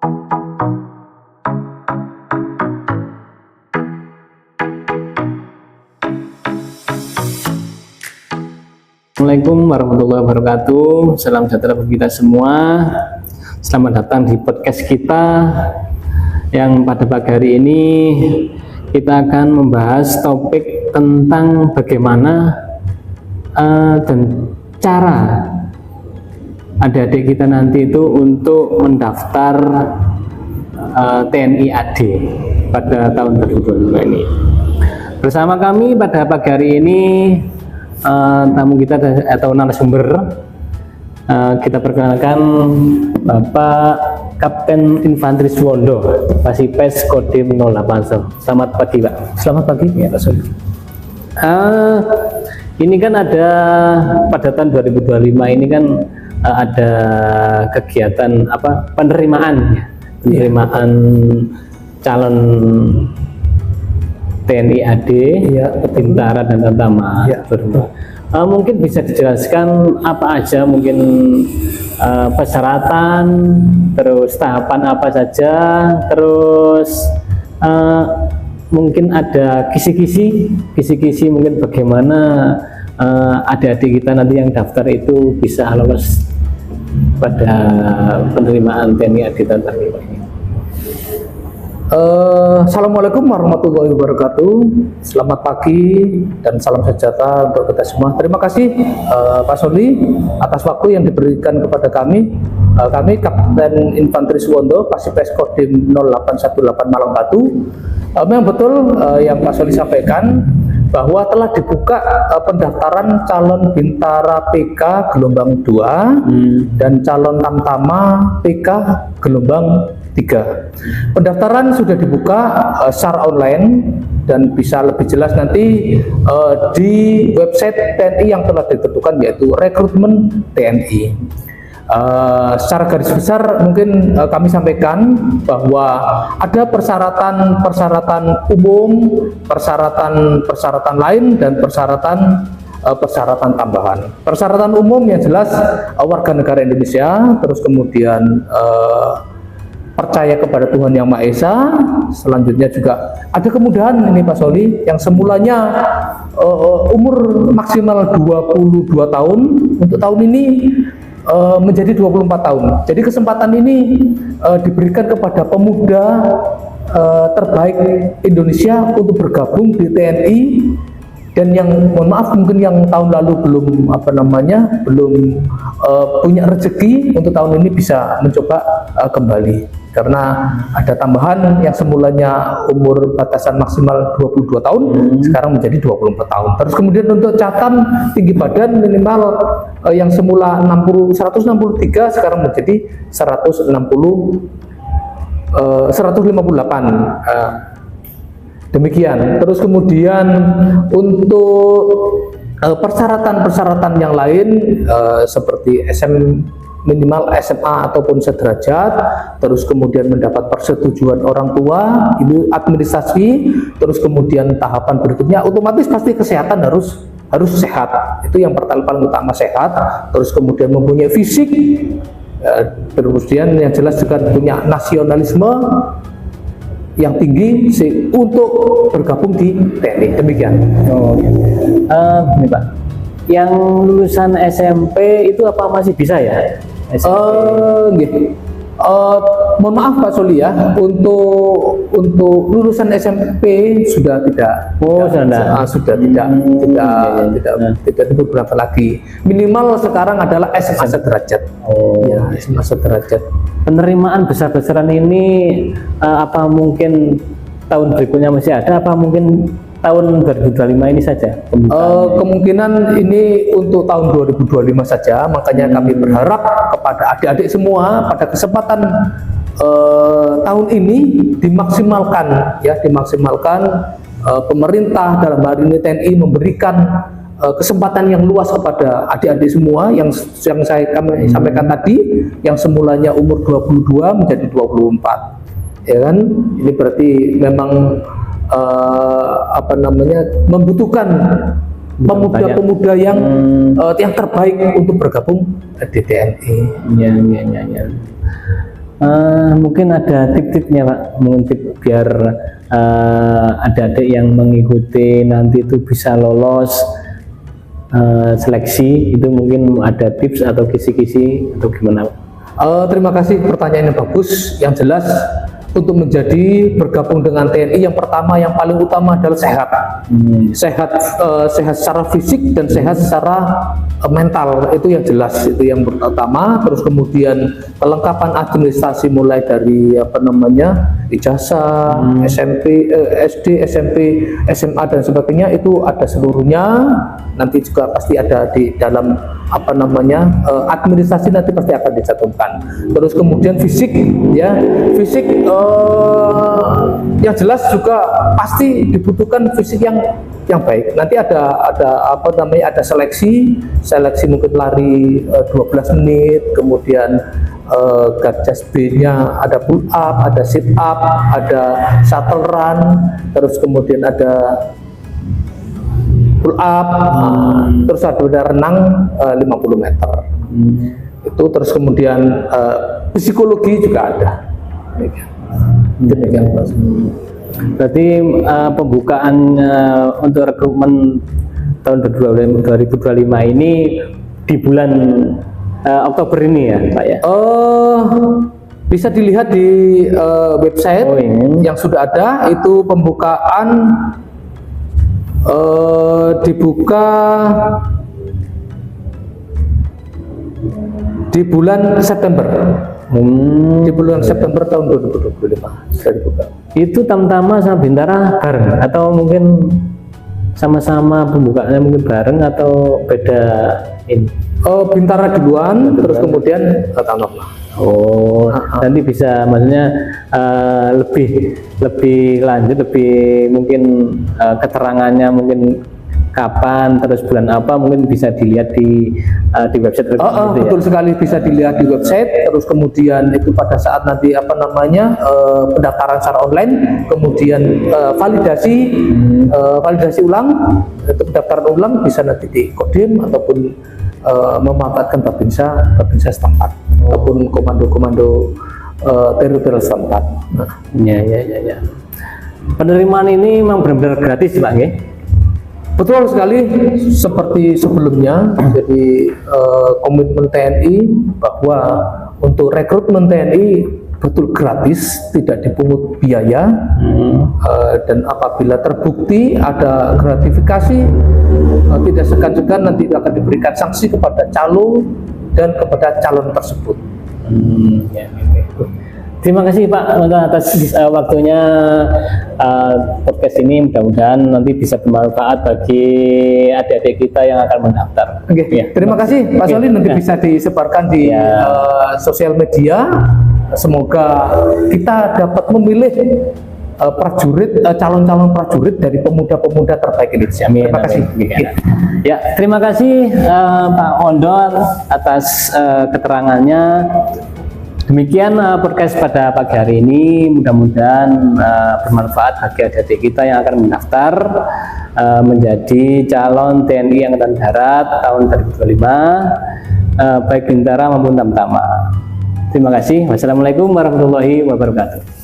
Assalamualaikum warahmatullahi wabarakatuh. Salam sejahtera bagi kita semua. Selamat datang di podcast kita yang pada pagi hari ini kita akan membahas topik tentang bagaimana dan cara adik-adik kita nanti itu untuk mendaftar TNI AD pada tahun 2025 ini. Bersama kami pada pagi hari ini tamu kita atau narasumber, kita perkenalkan Bapak Kapten Infanteri Suwondo, Pasipes Kodim 08. Selamat pagi Pak. Selamat pagi ya Pak Soli. Ini kan ada pada tahun 2025 ini kan ada kegiatan penerimaan calon TNI AD, Bintara dan Tantama. Mungkin bisa dijelaskan apa aja mungkin persyaratan, terus tahapan apa saja, terus mungkin ada kisi-kisi mungkin bagaimana adik-adik kita nanti yang daftar itu bisa lolos pada penerimaan TNI AD Tantama ini. Assalamualaikum warahmatullahi wabarakatuh. Selamat pagi dan salam sejahtera untuk kita semua. Terima kasih Pak Soli atas waktu yang diberikan kepada kami. Kami Kapten Infanteri Suwondo, Pasipes Kodim 0818 Malang Batu. Memang betul yang Pak Soli sampaikan bahwa telah dibuka pendaftaran calon Bintara PK gelombang 2 dan calon Tamtama PK gelombang 3. Pendaftaran sudah dibuka secara online dan bisa lebih jelas nanti di website TNI yang telah ditentukan, yaitu rekrutmen TNI. Secara garis besar mungkin kami sampaikan bahwa ada persyaratan umum, persyaratan lain, dan persyaratan tambahan. Persyaratan umum yang jelas warga negara Indonesia, terus kemudian percaya kepada Tuhan Yang Maha Esa. Selanjutnya juga ada kemudahan ini Pak Soli, yang semulanya umur maksimal 22 tahun, untuk tahun ini menjadi 24 tahun. Jadi kesempatan ini diberikan kepada pemuda terbaik Indonesia untuk bergabung di TNI, dan yang mohon maaf mungkin yang tahun lalu belum punya rezeki, untuk tahun ini bisa mencoba kembali, karena ada tambahan yang semulanya umur batasan maksimal 22 tahun sekarang menjadi 24 tahun. Terus kemudian untuk catatan tinggi badan minimal yang semula 163 sekarang menjadi 158. Demikian. Terus kemudian untuk persyaratan yang lain seperti minimal SMA ataupun sederajat, terus kemudian mendapat persetujuan orang tua, ibu administrasi, terus kemudian tahapan berikutnya otomatis pasti kesehatan harus sehat. Itu yang paling utama, sehat. Terus kemudian mempunyai fisik, kemudian yang jelas juga punya nasionalisme yang tinggi untuk bergabung di TNI. Demikian. Ini Pak, yang lulusan SMP itu apa masih bisa ya? Mohon maaf Pak Soli ya, untuk lulusan SMP sudah tidak, tidak beberapa lagi. Minimal sekarang adalah SMA sederajat. SMA sederajat. Penerimaan besar-besaran ini apa mungkin tahun berikutnya masih ada? Apa mungkin tahun 2025 ini saja? Kemungkinan ini untuk tahun 2025 saja, makanya kami berharap kepada adik-adik semua pada kesempatan tahun ini dimaksimalkan pemerintah dalam hal ini TNI memberikan kesempatan yang luas kepada adik-adik semua yang kami sampaikan tadi, yang semulanya umur 22 menjadi 24, ya kan? Ini berarti memang membutuhkan pemuda-pemuda yang terbaik untuk bergabung di TNI. Mungkin ada tip-tipnya Pak, mungkin tip biar adik-adik yang mengikuti nanti itu bisa lolos seleksi, itu mungkin ada tips atau kisi-kisi atau gimana Pak? Terima kasih, pertanyaan yang bagus. Yang jelas untuk menjadi bergabung dengan TNI, yang pertama yang paling utama adalah sehat. Sehat secara fisik dan sehat secara mental, itu yang jelas, itu yang pertama. Terus kemudian kelengkapan administrasi mulai dari ijazah, SMP, SD, SMP, SMA dan sebagainya, itu ada seluruhnya. Nanti juga pasti ada di dalam administrasi, nanti pasti akan dicantumkan. Terus kemudian fisik, ya fisik yang jelas juga pasti dibutuhkan fisik yang baik. Nanti ada seleksi mungkin lari 12 menit, kemudian Gatjas B-nya ada pull up, ada sit up, ada shuttle run, terus kemudian ada pull up, terus ada renang 50 meter. Itu terus kemudian psikologi juga ada. Demikian. Berarti pembukaan untuk rekrutmen tahun 2025 ini di bulan Oktober ini ya Pak ya? Bisa dilihat di website yang sudah ada. Itu pembukaan dibuka di bulan September. Di bulan September tahun 2025 sudah dibuka. Itu Tamtama sama Bintara bareng atau mungkin sama-sama pembukaannya mungkin bareng atau beda ini? Bintara duluan, terus kemudian Tamtama. Nanti bisa, maksudnya lebih lanjut, lebih mungkin keterangannya mungkin kapan, terus bulan apa, mungkin bisa dilihat di website. Betul sekali, bisa dilihat di website. Terus kemudian itu pada saat nanti pendaftaran secara online, kemudian validasi ulang, itu pendaftaran ulang bisa nanti di Kodim ataupun memanfaatkan Babinsa setempat ataupun komando-komando teritorial setempat. Ya. Penerimaan ini memang benar-benar gratis Pak ya? Betul sekali, seperti sebelumnya. Jadi komitmen TNI bahwa untuk rekrutmen TNI betul gratis, tidak dipungut biaya. Dan apabila terbukti ada gratifikasi, tidak segan-segan nanti akan diberikan sanksi kepada calo dan kepada calon tersebut. Terima kasih Pak atas waktunya podcast ini. Mudah-mudahan nanti bisa bermanfaat bagi adik-adik kita yang akan mendaftar. Terima kasih Pak Soli. Nanti bisa disebarkan di sosial media. Semoga kita dapat memilih calon-calon prajurit dari pemuda-pemuda terbaik Indonesia. Terima kasih. Terima kasih Pak Ondon atas keterangannya. Demikian podcast pada pagi hari ini, mudah-mudahan bermanfaat bagi adik-adik kita yang akan mendaftar menjadi calon TNI Angkatan Darat tahun 2025, baik Bintara maupun Tamtama. Terima kasih. Wassalamualaikum warahmatullahi wabarakatuh.